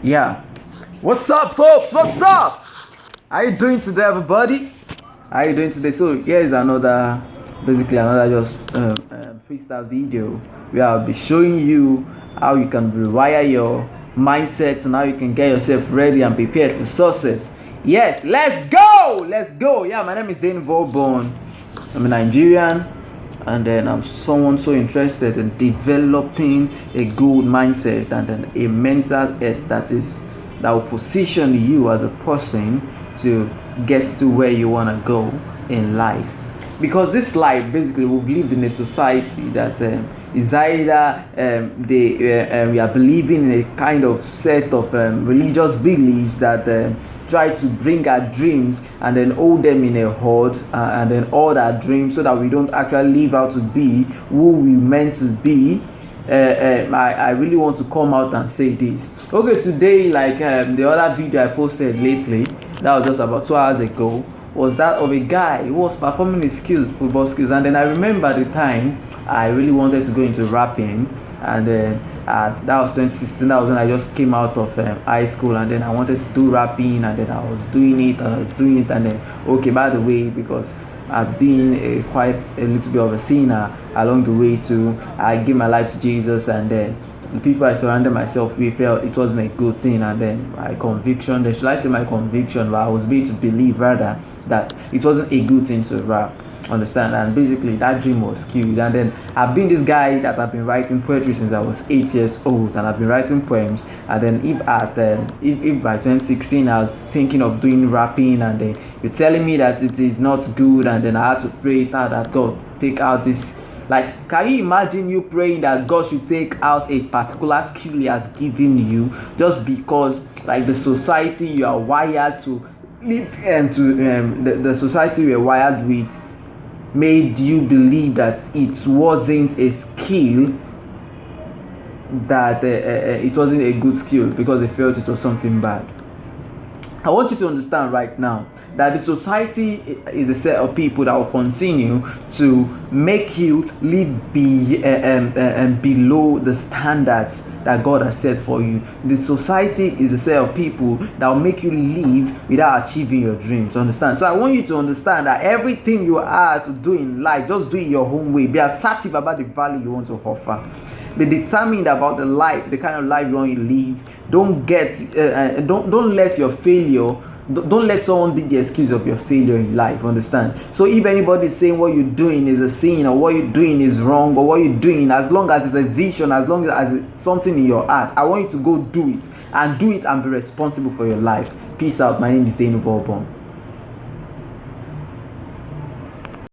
Yeah. What's up, folks? What's up? How you doing today, everybody? How you doing today? So here is basically another just freestyle video where I'll be showing you how you can rewire your mindset and how you can get yourself ready and prepared for success. Yes, let's go! Let's go! Yeah, my name is Dane Vaughn. I'm a Nigerian, and then I'm someone so interested in developing a good mindset and then a mental health that will position you as a person to get to where you want to go in life. Because this life, basically, we've lived in a society that is either we are believing in a kind of set of religious beliefs that try to bring our dreams and then hold them in a hold, and then hold our dreams so that we don't actually live out to be who we meant to be. I really want to come out and say this. Okay, today, like the other video I posted lately, that was just about 2 hours ago, was that of a guy who was performing his skills, football skills. And then I remember the time I really wanted to go into rapping, and then that was 2016. That was when I just came out of high school, and then I wanted to do rapping, and then I was doing it, and then okay, by the way, because I've been quite a little bit of a sinner along the way too. I gave my life to Jesus, and then the people I surrounded myself with felt it wasn't a good thing, and then my conviction, should I say my conviction, but I was made to believe rather that it wasn't a good thing to rap. Understand? And basically that dream was killed. And then I've been this guy that I've been writing poetry since I was 8 years old, and I've been writing poems. And then if by 2016 I was thinking of doing rapping, and then you're telling me that it is not good, and then I had to pray that God take out this. Like, can you imagine you praying that God should take out a particular skill He has given you just because, like, the society you are wired to live and the society you are wired with made you believe that it wasn't a skill, that it wasn't a good skill because they felt it was something bad. I want you to understand right now that the society is a set of people that will continue to make you live below the standards that God has set for you. The society is a set of people that will make you live without achieving your dreams. Understand? So I want you to understand that everything you are to do in life, just do it your own way. Be assertive about the value you want to offer. Be determined about the life, the kind of life you want to live. Don't let your failure, don't let someone be the excuse of your failure in life. Understand? So if anybody is saying what you're doing is a sin, or what you're doing is wrong, or what you're doing, as long as it's a vision, as long as it's something in your heart, I want you to go do it and be responsible for your life. Peace out. My name is Dane Vaughn.